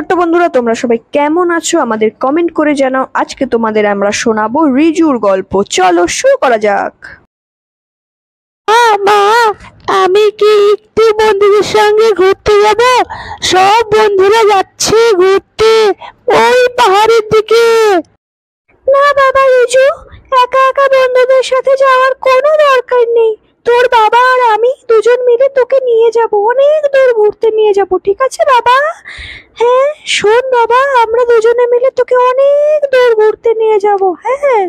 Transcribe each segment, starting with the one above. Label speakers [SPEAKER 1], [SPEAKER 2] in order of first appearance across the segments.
[SPEAKER 1] ছোট্ট বন্ধুরা, তোমরা সবাই কেমন আছো আমাদের কমেন্ট করে জানাও। আজকে তোমাদের আমরা শোনাবো রিজুর গল্প। চলো শুরু করা যাক।
[SPEAKER 2] মা, আমি কি একটু বন্ধুদের সঙ্গে ঘুরতে যাব? সব বন্ধুরা যাচ্ছে ঘুরতে ওই পাহাড়ের দিকে।
[SPEAKER 1] না বাবা রিজু, একা একা বন্ধুদের সাথে যাওয়ার কোনো দরকার নেই। তোর বাবা আর আমি দুজন মিলে তোকে নিয়ে যাব, অনেক দূর ঘুরতে নিয়ে যাব, ঠিক আছে বাবা? হ্যাঁ শোন বাবা, আমরা দুজনে মিলে তোকে অনেক দূর ঘুরতে নিয়ে যাব। হ্যাঁ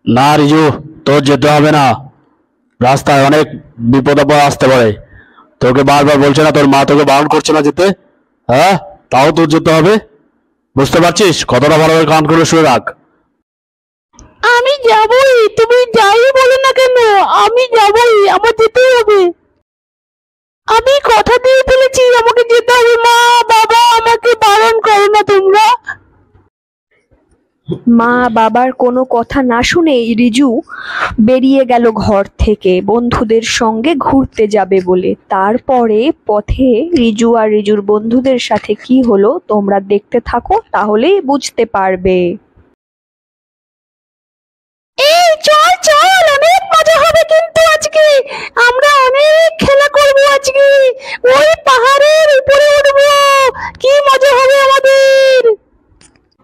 [SPEAKER 3] না রিজু, তোর যেতে হবে না। রাস্তায় অনেক বিপদ আপদ আসতে পারে। তোকে বারবার বলছে না তোর মা তোকে বারণ করছে না যেতে? হ্যাঁ, তাও তোর যেতে হবে। বুঝতে পারছিস? কতটা ভালোভাবে কান করে শুয়ে রাখ।
[SPEAKER 2] আমি যাবই, তুমি যাই বলো না কেন আমি যাবই, আমার যেতেই হবে। আমি কথা দিয়ে ফেলেছি আমাকে যেতে হবে। মা বাবা আমাকে বারণ করো না তোমরা।
[SPEAKER 1] মা বাবার কোনো কথা না শুনে রিজু বেরিয়ে গেল ঘর থেকে বন্ধুদের সঙ্গে ঘুরতে যাবে বলে। তারপরে পথে রিজু আর রিজুর বন্ধুদের সাথে কি হলো তোমরা দেখতে থাকো, তাহলেই বুঝতে পারবে।
[SPEAKER 2] এই চল চল, অনেক মজা হবে কিন্তু আজকে। আমরা অনেক খেলা করবো আজকে, ওই পাহাড়ের উপরে উঠবো। কি মজা হবে আমাদের।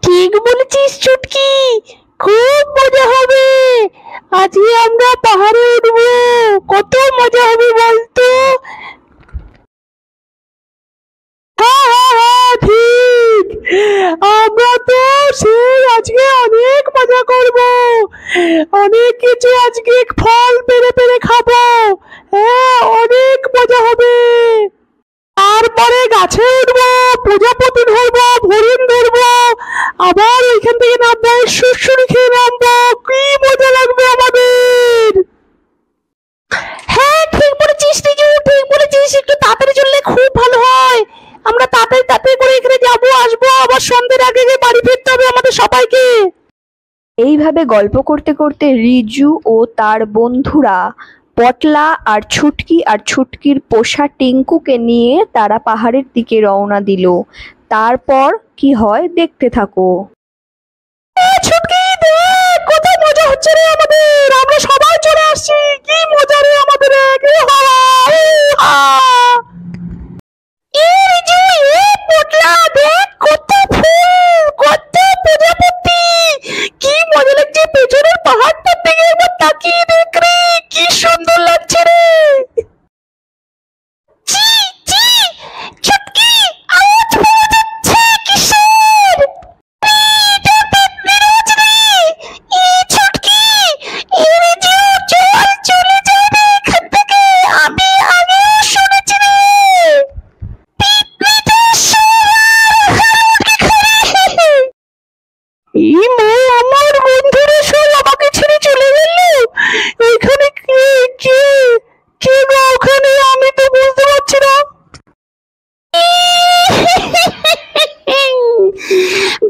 [SPEAKER 2] ঠিক বলেছিস চুটকি, খুব মজা হবে। আজকে আমরা পাহাড়ে উঠবো, কত মজা হবে বলতো। হ্যাঁ হ্যাঁ হ্যাঁ ঠিক, আমরা তো সেই আজকে অনেক মজা করব, অনেক কিছু আজকে ফল পেড়ে পেড়ে খাবো। হ্যাঁ অনেক মজা হবে। তারপরে গাছে উঠবো, প্রজাপতি ধরবো, হরিণ ধরবো, আবার ওইখান থেকে নামবো, সুড়সুড়ি খেয়ে নামবো। কি মজা লাগবে আমাদের। হ্যাঁ ঠিক বলেছিস রিজু, ঠিক বলেছিস। একটু তাড়াতাড়ি চললে খুব ভালো হয়। আমরা তাড়াতাড়ি তাড়াতাড়ি করে এখানে যাবো আসবো, আবার সন্ধ্যের আগে গিয়ে বাড়ি ফিরতে হবে আমাদের সবাইকে।
[SPEAKER 1] এইভাবে গল্প করতে করতে রিজু ও তার বন্ধুরা পটলা আর ছুটকি আর ছুটকির পোষা টিঙ্কুকে নিয়ে তারা পাহাড়ের দিকে রওনা দিল। তারপর কি হয় দেখতে থাকো।
[SPEAKER 2] ছুটকি দেখ কত মজা হচ্ছে রে আমাদের, আমরা সবাই চলে আসছি। কি মজা রে আমাদের। পটলা দেখ কত ফুল, কত প্রজাপতি। কি মজা লাগছে, পেছনের পাহাড়টার দিকে একবার তাকিয়ে দেখ রে, কি সুন্দর লাগছে রে। চি চি ছুটকি, আওয়াজ পাওয়া যাচ্ছে কিসের?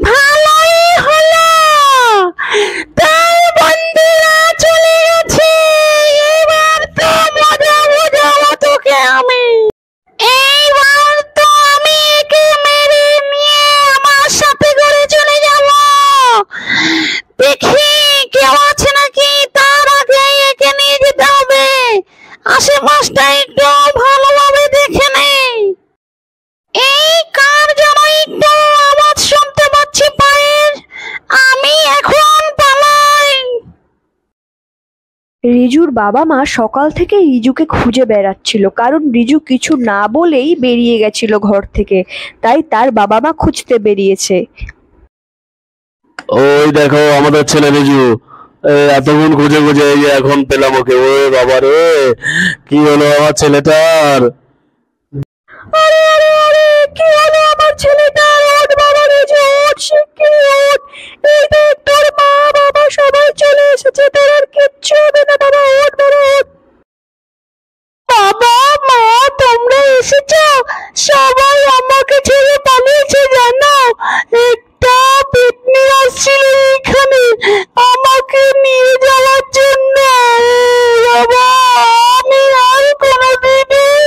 [SPEAKER 2] ভালোই হলো, তাই বন্ধুরা চলে গেছে। এবার তো মজা বোঝাবো তোকে আমি। এইবার তো আমি একে মেরে নিয়ে আমার সাথে করে চলে যাব। দেখি কেউ আছে নাকি, তার আগে একে নিয়ে যেতে হবে। আশেপাশটা একটু ভালোভাবে দেখে নেই। এই কার যেন একটু আওয়াজ শুনতে পাচ্ছি পায়ের, আমি এখন পালাই।
[SPEAKER 1] রিজুর বাবা মা সকাল থেকে রিজুকে খুঁজে বেড়াচ্ছিল, কারণ রিজু কিছু না বলেই বেরিয়ে গেছিল ঘর থেকে, তাই তার বাবা মা খুঁজতে বেরিয়েছে।
[SPEAKER 3] ওই দেখো আমাদের ছেলে রিজু, এতক্ষণ খুঁজে খুঁজে এই যে এখন পেলাম ওকে। ওরে বাবা রে, কি হলো আমার ছেলেটার?
[SPEAKER 1] আরে আরে আরে, কি হলো আমার ছেলেটার? ওঠ বাবা রিজু, ওঠ শিগগিরই ওঠ। এই দেখ তোর মা বাবা সবাই চলে এসেছে, তোর আর কিচ্ছু হবে না বাবা, ওঠ বাবা ওঠ।
[SPEAKER 2] বাবা মা তোমরা এসেছো? সবাই আমাকে ছেড়ে পালিয়েছে জানো। একটা পেতনি আসছিল এখানে আমাকে নিয়ে যাওয়ার জন্য। বাবা আমি আর কোনোদিনই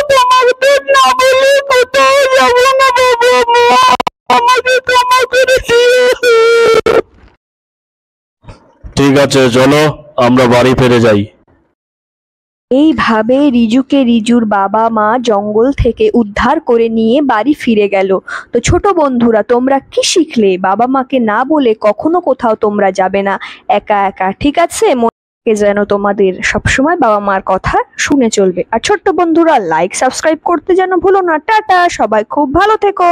[SPEAKER 3] ঠিক আছে, চলো আমরা বাড়ি ফিরে যাই।
[SPEAKER 1] এইভাবে রিজুকে রিজুর বাবা মা জঙ্গল থেকে উদ্ধার করে নিয়ে বাড়ি ফিরে গেল। তো ছোট বন্ধুরা, তোমরা কি শিখলে? বাবা মাকে না বলে কখনো কোথাও তোমরা যাবে না একা একা, ঠিক আছে? মনে রাখবে যেন তোমাদের সবসময় বাবা মার কথা শুনে চলবে। আর ছোট্ট বন্ধুরা, লাইক সাবস্ক্রাইব করতে যেন ভুলো না। টাটা, সবাই খুব ভালো থেকো।